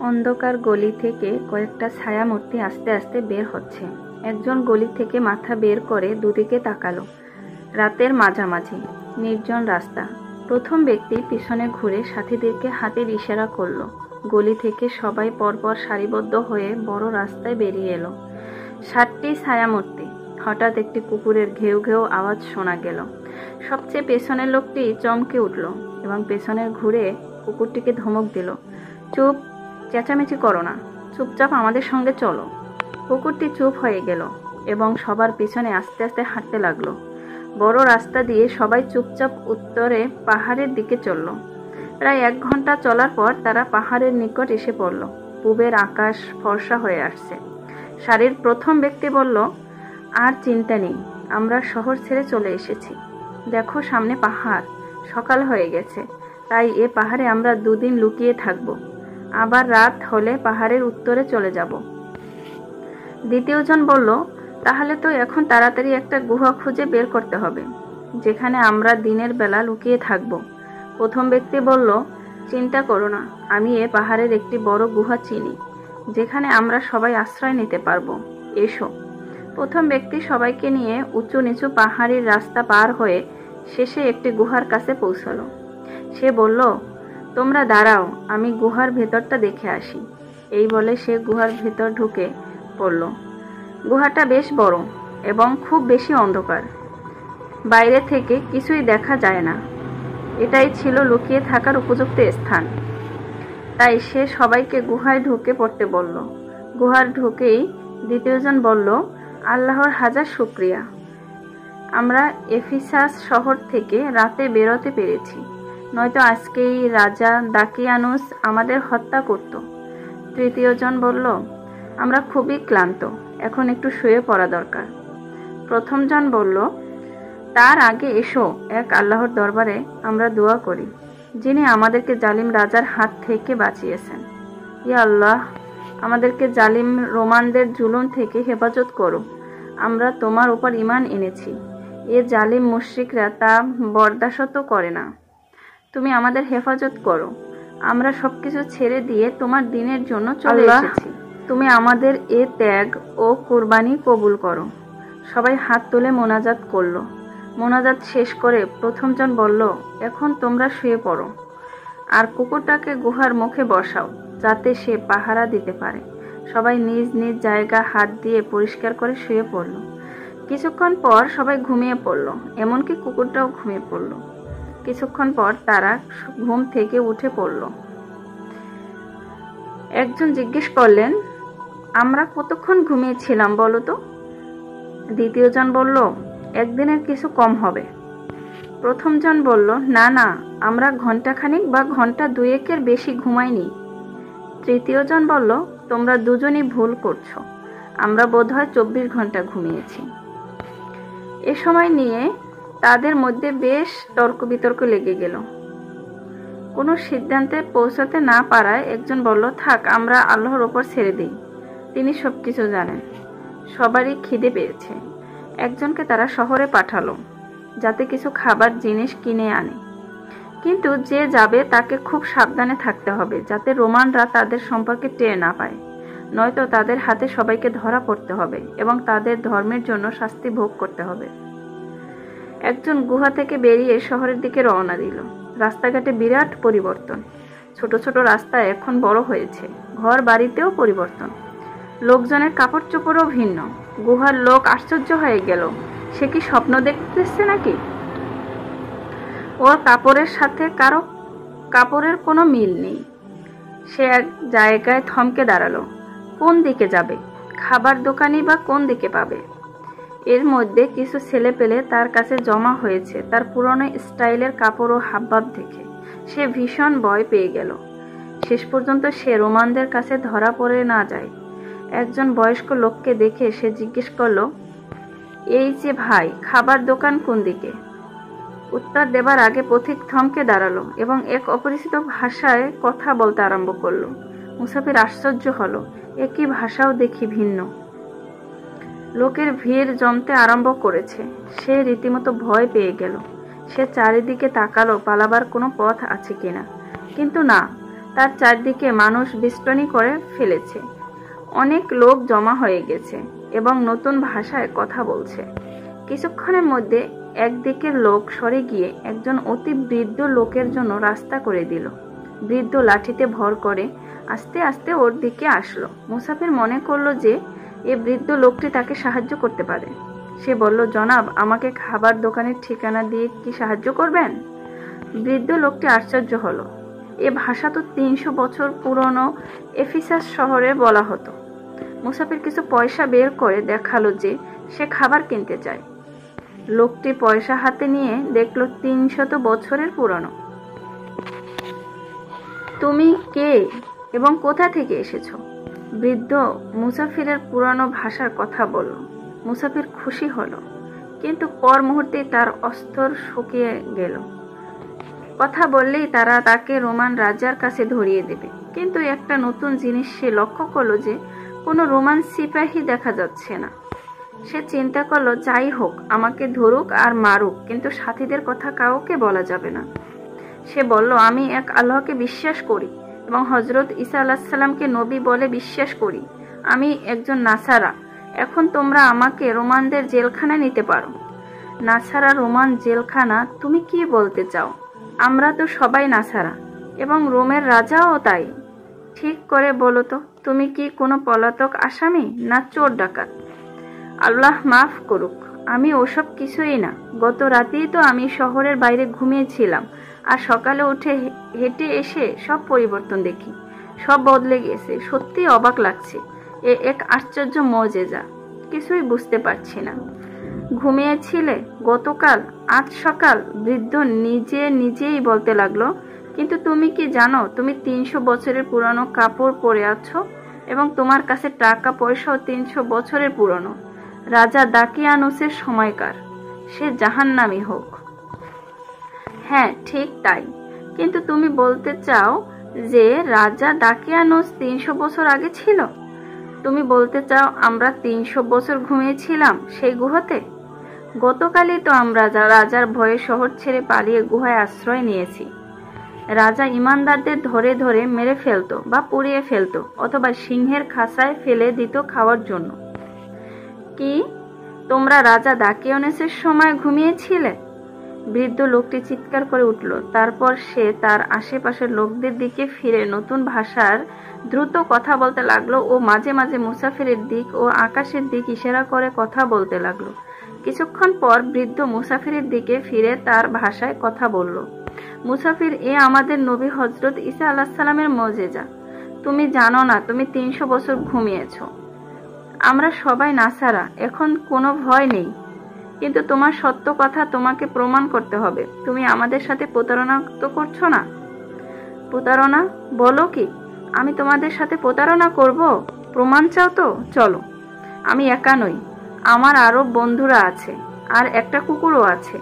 অন্ধকার গলি থেকে কয়েকটা ছায়ামূর্তি আস্তে আস্তে বের হচ্ছে। একজন গলি থেকে মাথা বের করে দুদিকে তাকালো। রাতের মাঝামাঝি, নির্জন রাস্তা। প্রথম ব্যক্তি পিছনে ঘুরে সাথীদেরকে হাতের ইশারা করলো। গলি থেকে সবাই পরপর সারিবদ্ধ হয়ে বড় রাস্তায় বেরিয়ে এলো। 7টি ছায়ামূর্তি। হঠাৎ একটি কুকুরের ঘেউ ঘেউ আওয়াজ শোনা গেল। সবচেয়ে পেছনের লোকটি চমকে উঠল এবং পেছনে ঘুরে কুকুরটিকে ধমক দিল, চুপ, চেঁচামেচি করো না, চুপচাপ আমাদের সঙ্গে চলো। কুকুরটি চুপ হয়ে গেল এবং সবার পিছনে আস্তে আস্তে হাঁটতে লাগলো। বড় রাস্তা দিয়ে সবাই চুপচাপ উত্তরে পাহাড়ের দিকে চলল। প্রায় 1 ঘন্টা চলার পর তারা পাহাড়ের নিকট এসে পড়ল। পূবের আকাশ ফর্সা হয়ে আসছে। সারির প্রথম ব্যক্তি বলল, আর চিন্তা নেই, আমরা শহর ছেড়ে চলে এসেছি। দেখো সামনে পাহাড়, সকাল হয়ে গেছে, তাই এ পাহাড়ে আমরা 2 দিন লুকিয়ে থাকব। আবার রাত হলে পাহাড়ের উত্তরে চলে যাব। দ্বিতীয়জন বলল, তাহলে তো এখন তাড়াতাড়ি একটা গুহা খুঁজে বের করতে হবে, যেখানে আমরা দিনের বেলা লুকিয়ে থাকব। প্রথম ব্যক্তি বলল, চিন্তা করো না, আমি এ পাহাড়ের একটি বড় গুহা চিনি, যেখানে আমরা সবাই আশ্রয় নিতে পারবো, এসো। প্রথম ব্যক্তি সবাইকে নিয়ে উঁচু নিচু পাহাড়ির রাস্তা পার হয়ে শেষে একটি গুহার কাছে পৌঁছালো। সে বলল, তোমরা দাঁড়াও, আমি গুহার ভেতরটা দেখে আসি। এই বলে সে গুহার ভেতর ঢুকে পড়ল। গুহাটা বেশ বড় এবং খুব বেশি অন্ধকার। বাইরে থেকে কিছুই দেখা যায় না। এটাই ছিল লুকিয়ে থাকার উপযুক্ত স্থান। তাই সে সবাইকে গুহায় ঢুকে পড়তে বলল। গুহার ঢুকেই দ্বিতীয়জন বলল, আল্লাহর হাজার শুকরিয়া, আমরা এফিসাস শহর থেকে রাতে বেরোতে পেরেছি, নয়তো আজকেই রাজা দাকিয়ানুস আমাদের হত্যা করত। তৃতীয়জন বলল, আমরা খুবই ক্লান্ত, এখন একটু শুয়ে পড়া দরকার। প্রথমজন বলল, তার আগে এসো এক আল্লাহর দরবারে আমরা দোয়া করি, যিনি আমাদেরকে জালিম রাজার হাত থেকে বাঁচিয়েছেন। ইয়া আল্লাহ, আমাদেরকে জালিম রোমানদের জুলুম থেকে হেফাজত করো, আমরা তোমার উপর ঈমান এনেছি, এ জালিম মুশরিকরা তা বরদাশত করে না। তুমি আমাদের হেফাজত করো, আমরা সবকিছু ছেড়ে দিয়ে তোমার দিনের জন্য চলে এসেছি। তুমি আমাদের এ ত্যাগ ও কুরবানি কবুল করো। সবাই হাত তুলে মোনাজাত করলো। মোনাজাত শেষ করে প্রথমজন বলল, এখন তোমরা শুয়ে পড়ো আর কুকুরটাকে গুহার মুখে বসাও, যাতে সে পাহারা দিতে পারে। সবাই নিজ নিজ জায়গা হাত দিয়ে পরিষ্কার করে শুয়ে পড়ল। কিছুক্ষণ পর সবাই ঘুমিয়ে পড়ল, এমনকি কুকুরটাও ঘুমিয়ে পড়ল। কিছুক্ষণ পর তারা ঘুম থেকে উঠে পড়ল। একজন জিজ্ঞেস করলেন, আমরা কতক্ষণ ঘুমিয়েছিলাম বলো তো? দ্বিতীয়জন বলল, একদিনের কিছু কম হবে। প্রথমজন বলল, না না, আমরা ঘন্টাখানিক বা ঘন্টা 2-1 বেশি ঘুমাইনি। তৃতীয়জন বলল, তোমরা দুজনই ভুল করছো, আমরা বোধহয় 24 ঘন্টা ঘুমিয়েছি। এ সময় নিয়ে তাদের মধ্যে বেশ তর্ক বিতর্ক লেগে গেল। কোনো সিদ্ধান্তে পৌঁছাতে না পারায় একজন বলল, থাক, আমরা আল্লাহর ওপর ছেড়ে দিই, তিনি সবকিছু জানেন। সবারই খিদে পেয়েছে। একজনকে তারা শহরে পাঠালো, যাতে কিছু খাবার জিনিস কিনে আনে। কিন্তু যে যাবে তাকে খুব সাবধানে থাকতে হবে, যাতে রোমানরা তাদের সম্পর্কে টের না পায়, নয়তো তাদের হাতে সবাইকে ধরা পড়তে হবে এবং তাদের ধর্মের জন্য শাস্তি ভোগ করতে হবে। একজন গুহা থেকে বেরিয়ে শহরের দিকে রওনা দিল। রাস্তাঘাটে বিরাট পরিবর্তন। ছোট ছোট রাস্তা এখন বড় হয়েছে, ঘর বাড়িতেও পরিবর্তন। লোকজনের কাপড় চোপড়ও ভিন্ন। গুহার লোক আশ্চর্য হয়ে গেল, সে কি স্বপ্ন দেখতেছে নাকি? ওর কাপড়ের সাথে কারো কাপড়ের কোনো মিল নেই। সে এক জায়গায় থমকে দাঁড়ালো। কোন দিকে যাবে? খাবার দোকানই বা কোন দিকে পাবে? এর মধ্যে কিছু ছেলে পেলে তার কাছে জমা হয়েছে তার পুরনো স্টাইলের কাপড় ও হাবভাব দেখে। সে ভীষণ ভয় পেয়ে গেল। শেষ পর্যন্ত সে রোমানদের কাছে ধরা পড়ে না যায়। একজন বয়স্ক লোককে দেখে সে জিজ্ঞেস করলো, এই যে ভাই, খাবার দোকান কোন দিকে? উত্তর দেবার আগে পথিক থমকে দাঁড়ালো এবং এক অপরিচিত ভাষায় কথা বলতে আরম্ভ করলো। মুসাফির আশ্চর্য হলো, একই ভাষাও দেখি ভিন্ন। লোকের ভিড় জমতে আরম্ভ করেছে। সে রীতিমতো ভয় পেয়ে গেল। সে চারিদিকে তাকালো পালাবার কোনো পথ আছে কিনা, কিন্তু না, তার চারদিকে মানুষ বেষ্টনী করে ফেলেছে। অনেক লোক জমা হয়ে গেছে এবং নতুন ভাষায় কথা বলছে। কিছুক্ষণের মধ্যে একদিকের লোক সরে গিয়ে একজন অতি বৃদ্ধ লোকের জন্য রাস্তা করে দিল। বৃদ্ধ লাঠিতে ভর করে আস্তে আস্তে ওর দিকে আসলো। মুসাফির মনে করলো যে এ বৃদ্ধ লোকটি তাকে সাহায্য করতে পারে। সে বলল, জনাব, আমাকে খাবার দোকানের ঠিকানা দিয়ে কি সাহায্য করবেন? বৃদ্ধ লোকটি আশ্চর্য হলো। এ ভাষা তো 300 বছর পুরনো এফিসাস শহরে বলা হতো। মুসাফির কিছু পয়সা বের করে দেখালো যে সে খাবার কিনতে চায়। লোকটি পয়সা হাতে নিয়ে দেখলো 300 বছরের পুরনো। তুমি কে এবং কোথা থেকে এসেছো? বৃদ্ধ মুসাফিরের পুরানো ভাষার কথা বলল। মুসাফির খুশি হলো, কিন্তু পর মুহূর্তে তার অস্তর শুকিয়ে গেল। কথা বললেই তারা তাকে রোমান রাজার কাছে ধরিয়ে দেবে। কিন্তু একটা নতুন জিনিস সে লক্ষ্য করলো যে কোনো রোমান সিপাহী দেখা যাচ্ছে না। সে চিন্তা করলো, যাই হোক, আমাকে ধরুক আর মারুক, কিন্তু সাথীদের কথা কাউকে বলা যাবে না। সে বলল, আমি এক আল্লাহকে বিশ্বাস করি এবং হযরত ঈসা আলাইহিস সালামকে নবী বলে বিশ্বাস করি। আমি একজন নাসারা। এখন তোমরা আমাকে রোমানদের জেলখানায় নিতে পারো। নাসারা রোমান জেলখানা? তুমি কি বলতে চাও? আমরা তো সবাই নাসারা এবং রোমের রাজাও তাই। ঠিক করে বলো তো, তুমি কি কোনো পলাতক আসামি না চোর ডাকাত? আল্লাহ মাফ করুক, আমি ওসব কিছুই না। গত রাতেই তো আমি শহরের বাইরে ঘুমিয়েছিলাম আর সকালে উঠে হেঁটে এসে সব পরিবর্তন দেখি। সব বদলে গেছে। সত্যি অবাক লাগছে। এ এক আশ্চর্য মুজিজা। কিছুই বুঝতে পারছি না। ঘুমিয়েছিলে গতকাল? আজ সকাল? বৃদ্ধ নিজেই বলতে লাগলো। কিন্তু তুমি কি জানো তুমি 300 বছরের পুরানো কাপড় পরে আছো এবং তোমার কাছে টাকা পয়সাও 300 বছরের পুরনো। রাজা দাকিয়ানুসের সময়কার। সে জাহান্নামী হোক। হ্যাঁ, ঠিক তাই। কিন্তু তুমি বলতে চাও যে রাজা দাকিয়ানুস 300 বছর আগে ছিল? তুমি বলতে চাও আমরা 300 বছর ঘুমিয়েছিলাম সেই গুহাতে? গতকালই তো আমরা রাজার ভয়ে শহর ছেড়ে পালিয়ে গুহায় আশ্রয় নিয়েছি। রাজা ইমানদারদের ধরে ধরে মেরে ফেলতো বা পুড়িয়ে ফেলতো অথবা সিংহের খাঁচায় ফেলে দিত খাওয়ার জন্য। কি তোমরা রাজা দাকিয়ানুসের সময় ঘুমিয়েছিলে? বৃদ্ধ লোকটি চিৎকার করে উঠল। তারপর সে তার আশেপাশের লোকদের দিকে ফিরে নতুন ভাষার দ্রুত কথা বলতে লাগলো ও মাঝে মাঝে মুসাফিরের দিক ও আকাশের দিক ইশারা করে কথা বলতে লাগলো। কিছুক্ষণ পর বৃদ্ধ মুসাফিরের দিকে ফিরে তার ভাষায় কথা বলল। মুসাফির, এ আমাদের নবী হযরত ঈসা আলাইহিস সালামের মুজিজা। তুমি জানো না তুমি 300 বছর ঘুমিয়েছ। আমরা সবাই নাসারা, এখন কোনো ভয় নেই। কিন্তু তোমার সত্য কথা তোমাকে প্রমাণ করতে হবে। তুমি আমাদের সাথে প্রতারণা তো করছো না? প্রতারণা? বলো কি? আমি তোমাদের সাথে প্রতারণা করব? প্রমাণ চাও তো? চলো। আমি একা নই, আমার আরো বন্ধুরা আছে, আর একটা কুকুরও আছে।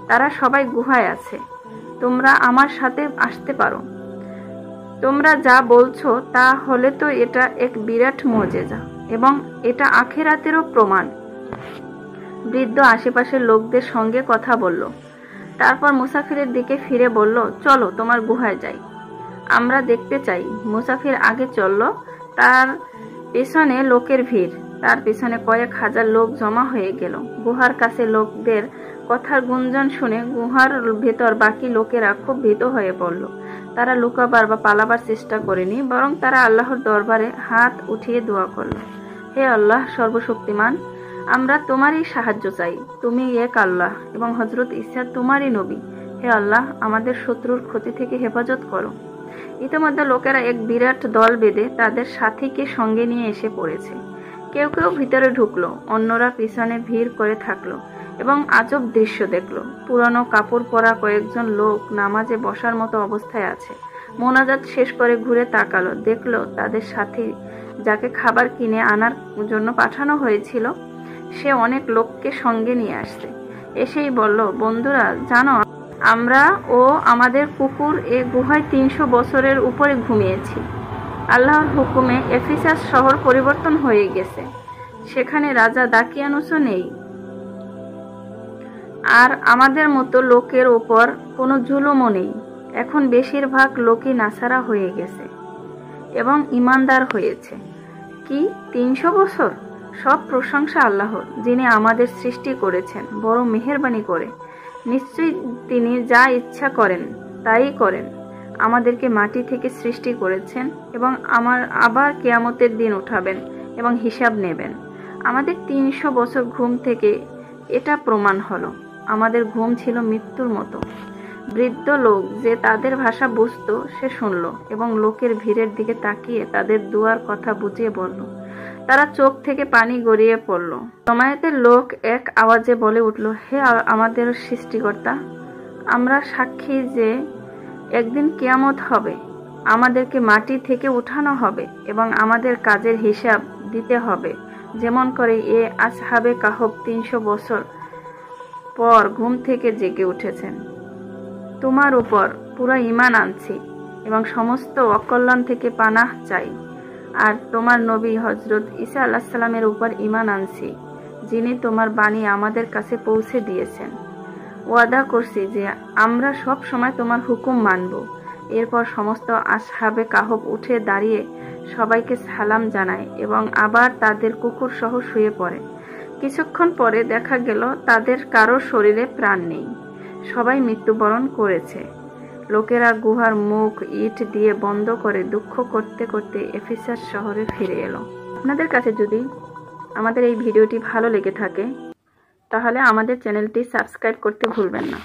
তারা সবাই গুহায় আছে। তোমরা আমার সাথে আসতে পারো। তোমরা যা বলছো তা হলে তো এটা এক বিরাট মুজিজা এবং এটা আখিরাতেরও প্রমাণ। বৃদ্ধ আশেপাশের লোকদের সঙ্গে কথা বলল। তারপর মুসাফিরের দিকে ফিরে বলল, চলো তোমার গুহায় যাই, আমরা দেখতে চাই। মুসাফির আগে চলল। তার পেছনে লোকের ভিড়। তার পেছনে কয়েক হাজার লোক জমা হয়ে গেল। গুহার কাছে লোকদের কথার গুঞ্জন শুনে গুহার ভেতর বাকি লোকেরা খুব ভীত হয়ে পড়ল। তারা লুকাবার বা পালাবার চেষ্টা করেনি, বরং তারা আল্লাহর দরবারে হাত উঠিয়ে দোয়া করল। হে আল্লাহ সর্বশক্তিমান, আমরা তোমারই সাহায্য চাই। তুমি এক আল্লাহ এবং হযরত ঈসা তোমারই নবী। হে আল্লাহ, আমাদের শত্রুর ক্ষতি থেকে হেফাজত করো। ইতিমধ্যে লোকেরা এক বিরাট দল বেঁধে তাদের সাথীকে সঙ্গে নিয়ে এসে পড়েছে। কেউ কেউ ভিতরে ঢুকলো, অন্যরা পিছনে ভিড় করে থাকলো এবং আজব দৃশ্য দেখলো। পুরানো কাপড় পরা কয়েকজন লোক নামাজে বসার মতো অবস্থায় আছে। মোনাজাত শেষ করে ঘুরে তাকালো, দেখলো তাদের সাথী, যাকে খাবার কিনে আনার জন্য পাঠানো হয়েছিল, সে অনেক লোককে সঙ্গে নিয়ে আসছে। এসেই বলল, বন্ধুরা, জানো আমরা ও আমাদের কুকুর এ গুহায় 300 বছরের উপরে ঘুমিয়েছি। আল্লাহর হুকুমে এফিসাস শহর পরিবর্তন হয়ে গেছে। সেখানে রাজা দাকিয়ানুসও নেই। আর আমাদের মতো লোকের ওপর কোনো জুলুমও নেই। এখন বেশিরভাগ লোকই নাসারা হয়ে গেছে এবং ইমানদার হয়েছে। কি 300 বছর? সব প্রশংসা আল্লাহর, যিনি আমাদের সৃষ্টি করেছেন বড় মেহেরবানি করে। নিশ্চয়ই তিনি যা ইচ্ছা করেন তাই করেন। আমাদেরকে মাটি থেকে সৃষ্টি করেছেন এবং আবার কিয়ামতের দিন উঠাবেন এবং হিসাব নেবেন। আমাদের 300 বছর ঘুম থেকে এটা প্রমাণ হলো। আমাদের ঘুম ছিল মৃত্যুর মতো। বৃদ্ধ লোক যে তাদের ভাষা বুঝত সে শুনল এবং লোকের ভিড়ের দিকে তাকিয়ে তাদের দুয়ার কথা বুঝিয়ে বলল। তারা চোখ থেকে পানি গড়িয়ে পড়ল। জমায়েতের লোক এক আওয়াজে বলে উঠল, হে আমাদের সৃষ্টিকর্তা, আমরা সাক্ষী যে একদিন কিয়ামত হবে, আমাদেরকে মাটি থেকে উঠানো হবে এবং আমাদের কাজের হিসাব দিতে হবে, যেমন করে আসহাবে কাহফ 300 বছর পর ঘুম থেকে জেগে উঠেছেন। তোমার উপর পুরো ঈমান আনছি এবং সমস্ত অকল্যাণ থেকে পানাহ চাই। আর তোমার নবী হযরত ঈসা আলাইহিস সালামের উপর ঈমান আনছি, যিনি তোমার বাণী আমাদের কাছে পৌঁছে দিয়েছেন। ওয়াদা করছি যে আমরা সব সময় তোমার হুকুম মানব। এরপর সমস্ত আসহাবে কাহফ উঠে দাঁড়িয়ে সবাইকে সালাম জানায় এবং আবার তাদের কুকুর সহ শুয়ে পড়ে। কিছুক্ষণ পরে দেখা গেল তাদের কারোর শরীরে প্রাণ নেই, সবাই মৃত্যুবরণ করেছে। লোকেরা গুহার মুখ ইট দিয়ে বন্ধ করে দুঃখ করতে করতে এফেসাস শহরে ফিরে এলো। আপনাদের কাছে যদি আমাদের এই ভিডিওটি ভালো লেগে থাকে তাহলে আমাদের চ্যানেলটি সাবস্ক্রাইব করতে ভুলবেন না।